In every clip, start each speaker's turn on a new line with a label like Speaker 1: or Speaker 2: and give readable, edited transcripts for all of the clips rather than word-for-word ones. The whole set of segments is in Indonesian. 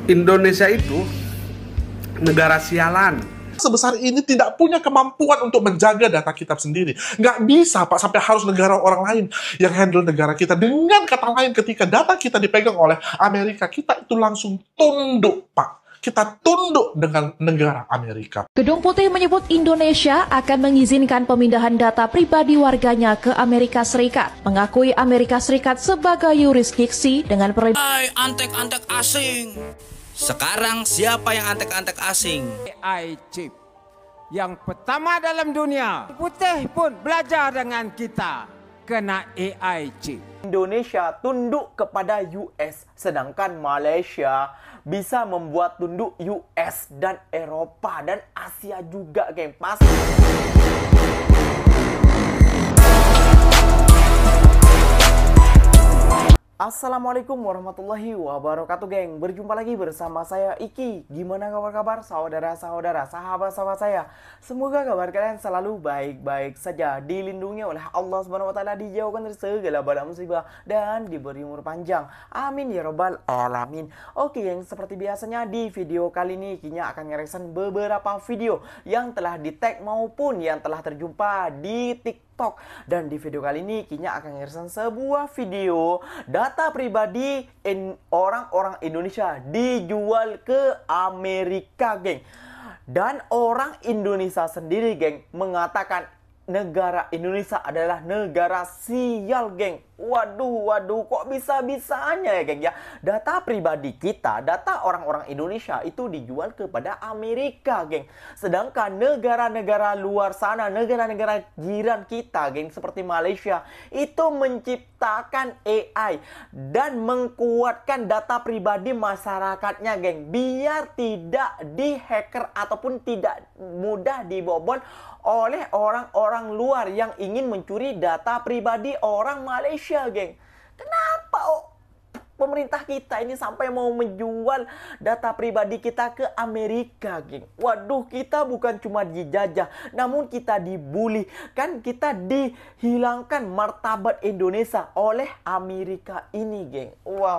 Speaker 1: Indonesia itu negara sialan.
Speaker 2: Sebesar ini tidak punya kemampuan untuk menjaga data kita sendiri. Nggak bisa, Pak, sampai harus negara orang lain yang handle negara kita. Dengan kata lain, ketika data kita dipegang oleh Amerika, kita itu langsung tunduk, Pak. Kita tunduk dengan negara Amerika.
Speaker 3: Gedung Putih menyebut Indonesia akan mengizinkan pemindahan data pribadi warganya ke Amerika Serikat, mengakui Amerika Serikat sebagai yurisdiksi dengan
Speaker 4: Hai antek-antek asing. Sekarang siapa yang antek-antek asing?
Speaker 5: AI chip yang pertama dalam dunia. Putih pun belajar dengan kita kena AI chip.
Speaker 6: Indonesia tunduk kepada US, sedangkan Malaysia bisa membuat tunduk US dan Eropa dan Asia juga, geng. Pasti. Assalamualaikum warahmatullahi wabarakatuh, geng. Berjumpa lagi bersama saya Iki. Gimana kabar-kabar saudara-saudara, sahabat-sahabat saya? Semoga kabar kalian selalu baik-baik saja, dilindungi oleh Allah Subhanahu wa taala, dijauhkan dari segala bala musibah dan diberi umur panjang. Amin ya robbal alamin. Oke, geng, seperti biasanya di video kali ini Kinya akan ngereaction beberapa video yang telah di-tag maupun yang telah terjumpa di TikTok. Dan di video kali ini Kinya akan ngereaction sebuah video data pribadi orang-orang Indonesia dijual ke Amerika, geng. Dan orang Indonesia sendiri, geng, mengatakan negara Indonesia adalah negara sial, geng. Waduh, kok bisa-bisanya ya, geng, ya. Data pribadi kita, data orang-orang Indonesia itu dijual kepada Amerika, geng. Sedangkan negara-negara luar sana, negara-negara jiran kita, geng, seperti Malaysia, itu menciptakan AI dan mengkuatkan data pribadi masyarakatnya, geng, biar tidak dihacker ataupun tidak mudah dibobol oleh orang-orang luar yang ingin mencuri data pribadi orang Malaysia, geng. Kenapa pemerintah kita ini sampai mau menjual data pribadi kita ke Amerika, geng? Waduh, kita bukan cuma dijajah, namun kita dibully. Kan kita dihilangkan martabat Indonesia oleh Amerika ini, geng. Wah,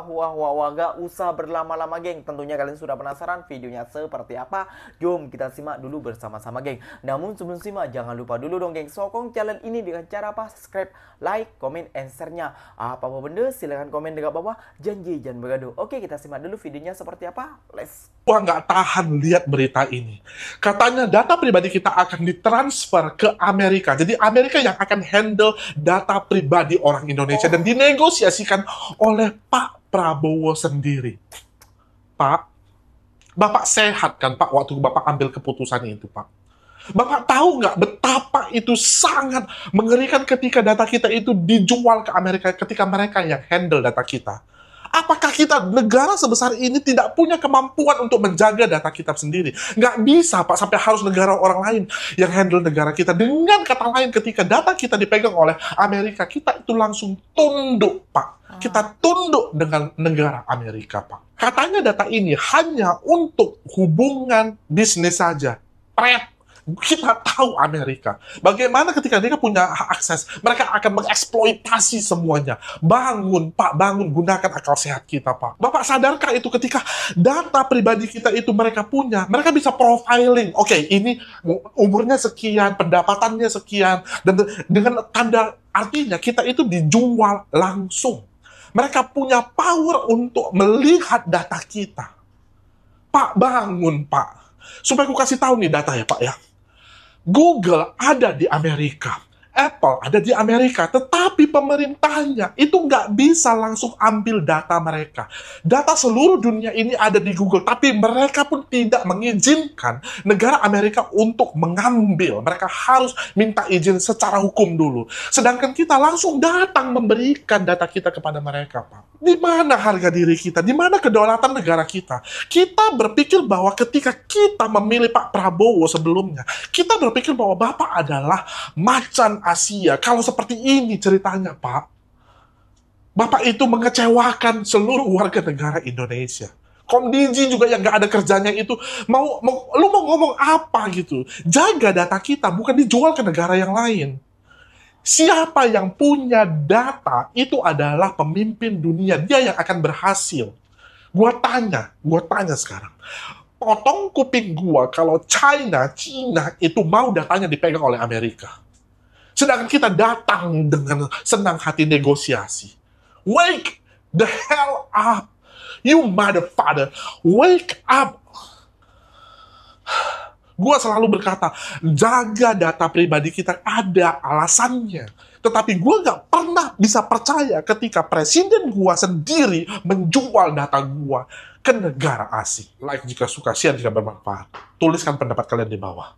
Speaker 6: gak usah berlama-lama, geng. Tentunya kalian sudah penasaran videonya seperti apa. Jom kita simak dulu bersama-sama, geng. Namun sebelum simak, jangan lupa dulu dong, geng, sokong channel ini dengan cara apa? Subscribe, like, comment, and share-nya. Apa-apa benda, silahkan komen dekat bawah. Janji jangan bergaduh. Oke, kita simak dulu videonya seperti apa. Let's.
Speaker 2: Wah, nggak tahan lihat berita ini. Katanya data pribadi kita akan ditransfer ke Amerika. Jadi Amerika yang akan handle data pribadi orang Indonesia dan dinegosiasikan oleh Pak Prabowo sendiri. Pak, Bapak sehat kan, Pak, waktu Bapak ambil keputusan itu, Pak? Bapak tahu nggak betapa itu sangat mengerikan ketika data kita itu dijual ke Amerika, ketika mereka yang handle data kita? Apakah kita, negara sebesar ini, tidak punya kemampuan untuk menjaga data kita sendiri? Nggak bisa, Pak, sampai harus negara orang lain yang handle negara kita. Dengan kata lain, ketika data kita dipegang oleh Amerika, kita itu langsung tunduk, Pak. Kita tunduk dengan negara Amerika, Pak. Katanya data ini hanya untuk hubungan bisnis saja. Kita tahu Amerika. Bagaimana ketika mereka punya akses, mereka akan mengeksploitasi semuanya. Bangun, Pak, bangun. Gunakan akal sehat kita, Pak. Bapak sadarkah itu ketika data pribadi kita itu mereka punya, mereka bisa profiling. Oke, ini umurnya sekian, pendapatannya sekian. Dan dengan tanda artinya kita itu dijual langsung. Mereka punya power untuk melihat data kita. Pak, bangun, Pak. Supaya aku kasih tahu nih data ya, Pak, ya. Google ada di Amerika, Apple ada di Amerika, tetapi pemerintahnya itu nggak bisa langsung ambil data mereka. Data seluruh dunia ini ada di Google, tapi mereka pun tidak mengizinkan negara Amerika untuk mengambil. Mereka harus minta izin secara hukum dulu. Sedangkan kita langsung datang memberikan data kita kepada mereka, Pak. Di mana harga diri kita? Di mana kedaulatan negara kita? Kita berpikir bahwa ketika kita memilih Pak Prabowo sebelumnya, kita berpikir bahwa Bapak adalah macan Asia. Kalau seperti ini ceritanya, Pak, Bapak itu mengecewakan seluruh warga negara Indonesia. Komdiji juga yang nggak ada kerjanya itu, lu mau ngomong apa gitu? Jaga data kita, bukan dijual ke negara yang lain. Siapa yang punya data itu adalah pemimpin dunia. Dia yang akan berhasil. Gua tanya sekarang. Potong kuping gua kalau Cina itu mau datanya dipegang oleh Amerika. Sedangkan kita datang dengan senang hati negosiasi. Wake the hell up, you motherfucker. Wake up. Gua selalu berkata, jaga data pribadi kita, ada alasannya. Tetapi gua nggak pernah bisa percaya ketika presiden gua sendiri menjual data gua ke negara asing. Like jika suka, share jika bermanfaat. Tuliskan pendapat kalian di bawah.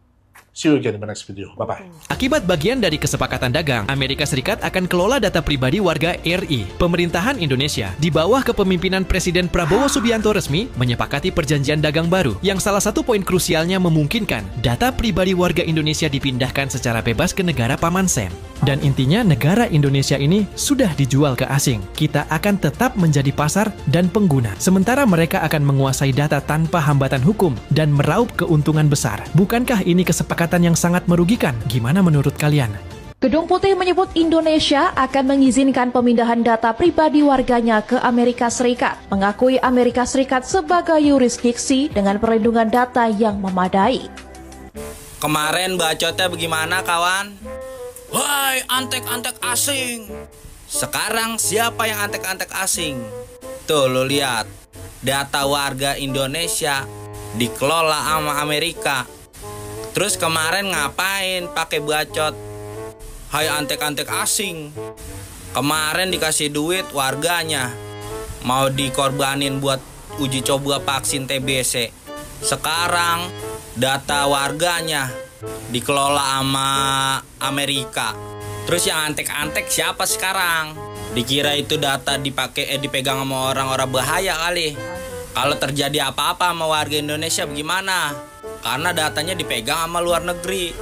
Speaker 2: See you again in the next video. Bye-bye.
Speaker 7: Akibat bagian dari kesepakatan dagang, Amerika Serikat akan kelola data pribadi warga RI. Pemerintahan Indonesia di bawah kepemimpinan Presiden Prabowo Subianto resmi menyepakati perjanjian dagang baru yang salah satu poin krusialnya memungkinkan data pribadi warga Indonesia dipindahkan secara bebas ke negara Paman Sam. Dan intinya negara Indonesia ini sudah dijual ke asing. Kita akan tetap menjadi pasar dan pengguna. Sementara mereka akan menguasai data tanpa hambatan hukum dan meraup keuntungan besar. Bukankah ini kesepakatan yang sangat merugikan? Gimana menurut kalian?
Speaker 3: Gedung Putih menyebut Indonesia akan mengizinkan pemindahan data pribadi warganya ke Amerika Serikat, mengakui Amerika Serikat sebagai yurisdiksi dengan perlindungan data yang memadai.
Speaker 4: Kemarin bacotnya bagaimana kawan? Wahai antek-antek asing. Sekarang siapa yang antek-antek asing? Tuh lo lihat, data warga Indonesia dikelola sama Amerika. Terus kemarin ngapain pakai bacot? Hai antek-antek asing. Kemarin dikasih duit warganya, mau dikorbanin buat uji coba vaksin TBC. Sekarang data warganya dikelola sama Amerika. Terus yang antek-antek siapa sekarang? Dikira itu data dipegang sama orang-orang bahaya kali. Kalau terjadi apa-apa sama warga Indonesia bagaimana? Karena datanya dipegang sama luar negeri,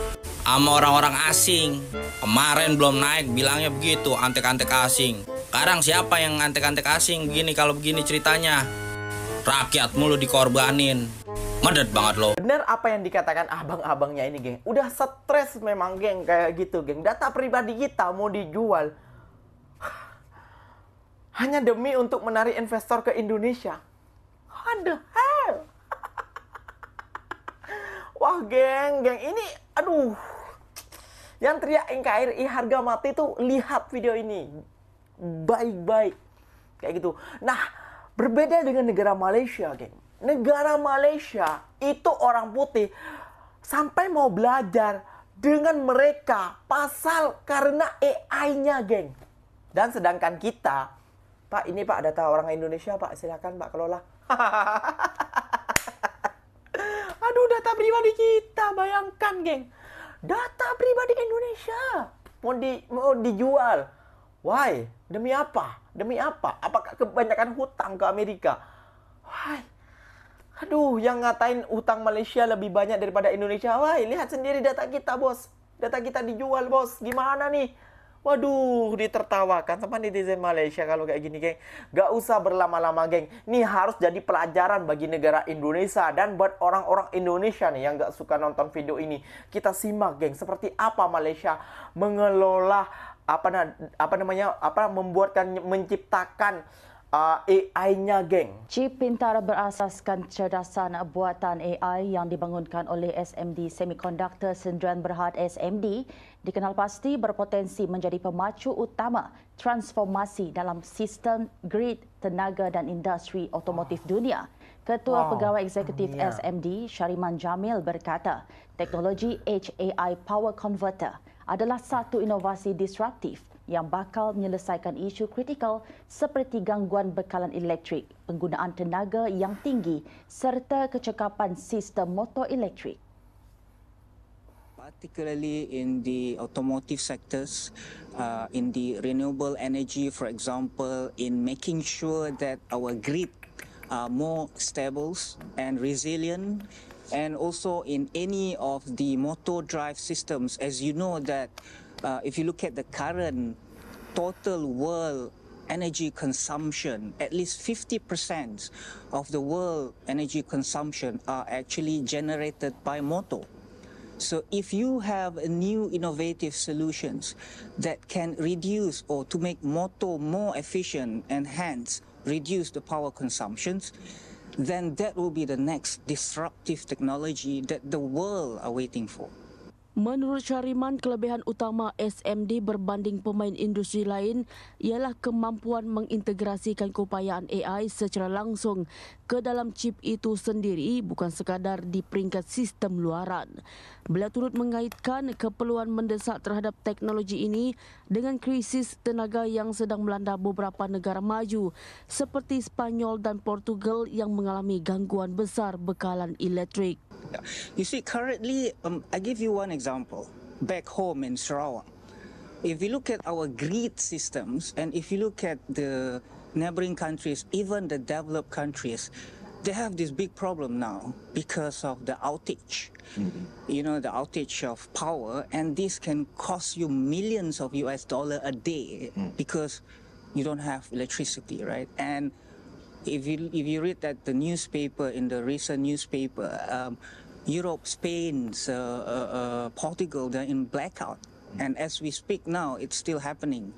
Speaker 4: sama orang-orang asing. Kemarin belum naik bilangnya begitu, antek-antek asing. Sekarang siapa yang antek-antek asing begini kalau begini ceritanya? Rakyat mulu dikorbanin. Medet banget lo.
Speaker 6: Bener apa yang dikatakan abang-abangnya ini, geng. Udah stres memang, geng, kayak gitu, geng. Data pribadi kita mau dijual hanya demi untuk menarik investor ke Indonesia. What the hell? Wah, geng, ini, aduh. Yang teriak NKRI harga mati tuh lihat video ini. Baik-baik. Kayak gitu. Nah, berbeda dengan negara Malaysia, geng. Negara Malaysia itu orang putih sampai mau belajar dengan mereka pasal karena AI-nya, geng. Dan sedangkan kita, Pak, ini Pak data orang Indonesia, Pak, silakan Pak kelola. Aduh, data pribadi kita, bayangkan, geng. Data pribadi Indonesia mau dijual. Why? Demi apa? Demi apa? Apakah kebanyakan hutang ke Amerika? Why? Aduh, yang ngatain utang Malaysia lebih banyak daripada Indonesia. Wah, lihat sendiri data kita, bos. Data kita dijual, bos. Gimana nih? Waduh, ditertawakan sama netizen Malaysia kalau kayak gini, geng. Gak usah berlama-lama, geng. Ini harus jadi pelajaran bagi negara Indonesia. Dan buat orang-orang Indonesia nih yang gak suka nonton video ini. Kita simak, geng. Seperti apa Malaysia mengelola, menciptakan AI-nya, geng.
Speaker 8: Chip pintar berasaskan kecerdasan buatan AI yang dibangunkan oleh SMD Semiconductor Sdn Bhd SMD dikenal pasti berpotensi menjadi pemacu utama transformasi dalam sistem grid tenaga dan industri otomotif dunia. Ketua Pegawai Eksekutif SMD Syariman Jamil berkata, teknologi HAI Power Converter adalah satu inovasi disruptif yang bakal menyelesaikan isu kritikal seperti gangguan bekalan elektrik, penggunaan tenaga yang tinggi serta kecekapan sistem motor elektrik.
Speaker 9: Particularly in the automotive sectors, in the renewable energy, for example, in making sure that our grid are more stable and resilient, and also in any of the motor drive systems. As you know that if you look at the current total world energy consumption, at least 50% of the world energy consumption are actually generated by motor. So if you have a new innovative solutions that can reduce or to make motor more efficient and hence reduce the power consumptions, then that will be the next disruptive technology that the world are waiting for.
Speaker 10: Menurut Syariman, kelebihan utama SMD berbanding pemain industri lain ialah kemampuan mengintegrasikan keupayaan AI secara langsung ke dalam chip itu sendiri, bukan sekadar di peringkat sistem luaran. Beliau turut mengaitkan keperluan mendesak terhadap teknologi ini dengan krisis tenaga yang sedang melanda beberapa negara maju seperti Spanyol dan Portugal yang mengalami gangguan besar bekalan elektrik.
Speaker 9: You see, currently, I give you one example. Back home in Sarawak, if you look at our grid systems and if you look at the neighboring countries, even the developed countries, they have this big problem now because of the outage. You know, the outage of power, and this can cost you millions of US dollars a day because you don't have electricity, right? And if you read that the newspaper, in the recent newspaper, Europe, Spain, Portugal, they're in blackout. And as we speak now, it's still happening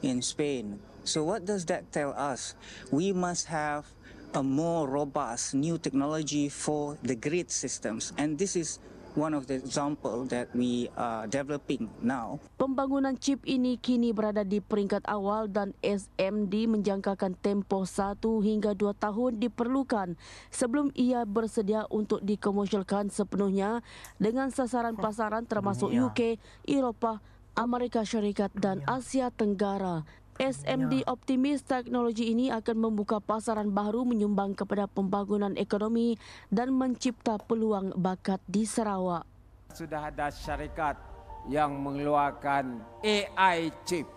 Speaker 9: in Spain. So what does that tell us? We must have a more robust new technology for the grid systems. And this is one of the example that we are developing now.
Speaker 10: Pembangunan chip ini kini berada di peringkat awal dan SMD menjangkakan tempoh 1 hingga 2 tahun diperlukan sebelum ia bersedia untuk dikomersialkan sepenuhnya dengan sasaran pasaran termasuk UK, Eropah, Amerika Syarikat dan Asia Tenggara. SMD optimis teknologi ini akan membuka pasaran baru, menyumbang kepada pembangunan ekonomi dan mencipta peluang bakat di Sarawak.
Speaker 5: Sudah ada syarikat yang mengeluarkan AI chip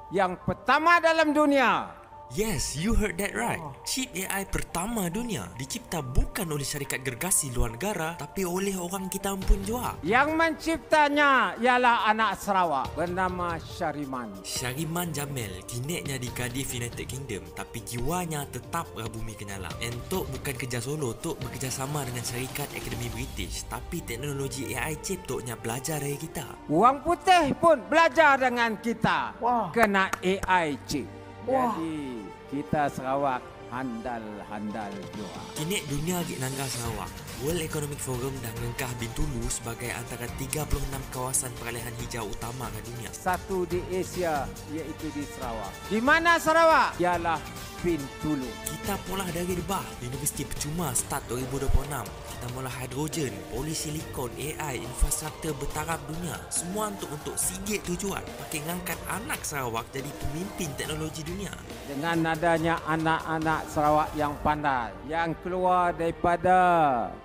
Speaker 5: yang pertama dalam dunia.
Speaker 11: Yes, you heard that right. Chip AI pertama dunia dicipta bukan oleh syarikat gergasi luar negara tapi oleh orang kita pun jua.
Speaker 5: Yang menciptanya ialah anak Sarawak bernama Syariman.
Speaker 11: Syariman Jamil, kineknya di Cardiff, United Kingdom, tapi jiwanya tetap Bumi Kenyalang. Entok bukan kerja solo, Tok bekerjasama dengan syarikat Akademi British, tapi teknologi AI chip Toknya belajar dari kita.
Speaker 5: Orang putih pun belajar dengan kita. Kena AI chip. Jadi kita Sarawak handal-handal jua.
Speaker 11: Kini dunia gik nangga Sarawak. World Economic Forum dah ngengkah Bintulu sebagai antara 36 kawasan peralihan hijau utama di dunia.
Speaker 5: Satu di Asia iaitu di Sarawak. Di mana Sarawak? Ialah Bintulu.
Speaker 11: Kita pula dari Debah, Universiti Percuma start 2026. Kita mula hidrogen, polisilikon, AI, infrastruktur bertaraf dunia. Semua untuk sigit tujuan pakai ngangkat anak Sarawak jadi pemimpin teknologi dunia.
Speaker 5: Dengan adanya anak-anak Sarawak yang pandai, yang keluar daripada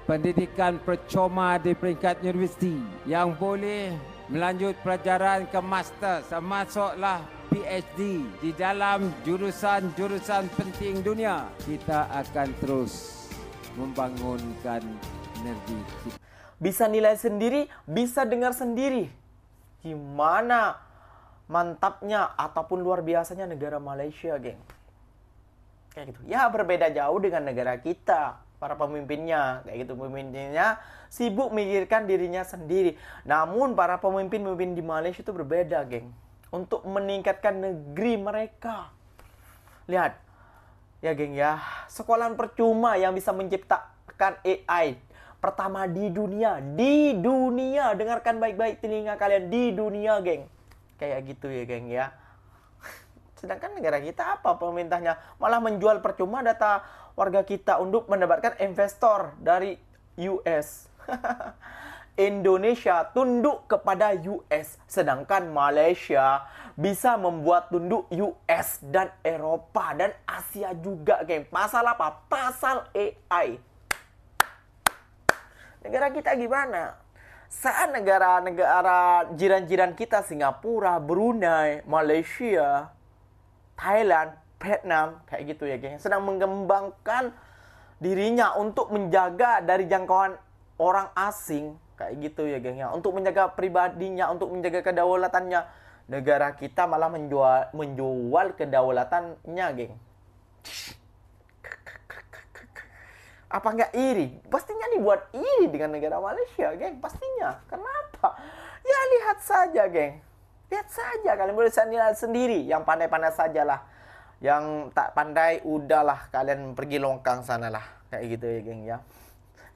Speaker 5: pendidikan percuma di peringkat universiti, yang boleh melanjut pelajaran ke master, termasuklah PhD di dalam jurusan-jurusan penting dunia, kita akan terus membangunkan energi kita.
Speaker 6: Bisa nilai sendiri, bisa dengar sendiri. Gimana mantapnya ataupun luar biasanya negara Malaysia, geng. Kayak gitu. Ya berbeda jauh dengan negara kita. Para pemimpinnya, kayak gitu, pemimpinnya sibuk mikirkan dirinya sendiri. Namun para pemimpin-pemimpin di Malaysia itu berbeda, geng. Untuk meningkatkan negeri mereka. Lihat, ya geng ya, sekolahan percuma yang bisa menciptakan AI pertama di dunia. Di dunia, dengarkan baik-baik telinga kalian, di dunia, geng. Kayak gitu ya, geng ya. Sedangkan negara kita apa pemerintahnya? Malah menjual percuma data warga kita untuk mendapatkan investor dari US. Indonesia tunduk kepada US, sedangkan Malaysia bisa membuat tunduk US dan Eropa dan Asia juga, geng. Pasal apa? Pasal AI. Negara kita gimana? Saat negara-negara jiran-jiran kita, Singapura, Brunei, Malaysia, Thailand, Vietnam, kayak gitu ya, geng, sedang mengembangkan dirinya untuk menjaga dari jangkauan orang asing, kayak gitu ya, geng ya, untuk menjaga pribadinya, untuk menjaga kedaulatannya. Negara kita malah menjual kedaulatannya, geng. Apa nggak iri? Pastinya dibuat iri dengan negara Malaysia, geng. Pastinya. Kenapa? Ya lihat saja, geng. Lihat saja, kalian boleh lihat sendiri. Yang pandai-pandai sajalah. Yang tak pandai, udahlah kalian pergi longkang sana lah. Kayak gitu ya geng ya.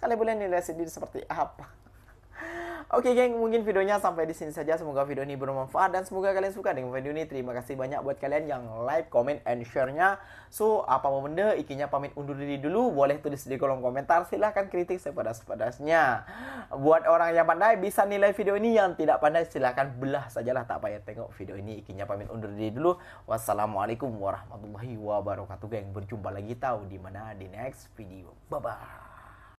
Speaker 6: Kalian boleh nilai sendiri seperti apa. Oke geng, mungkin videonya sampai di sini saja. Semoga video ini bermanfaat dan semoga kalian suka dengan video ini. Terima kasih banyak buat kalian yang like, comment, and share-nya. So, apa mau benda, Ikinya pamit undur diri dulu. Boleh tulis di kolom komentar. Silahkan kritik sepedas-pedasnya. Buat orang yang pandai bisa nilai video ini. Yang tidak pandai silahkan belah sajalah. Tak payah tengok video ini. Ikinya pamit undur diri dulu. Wassalamualaikum warahmatullahi wabarakatuh geng. Berjumpa lagi tahu di mana di next video. Bye-bye.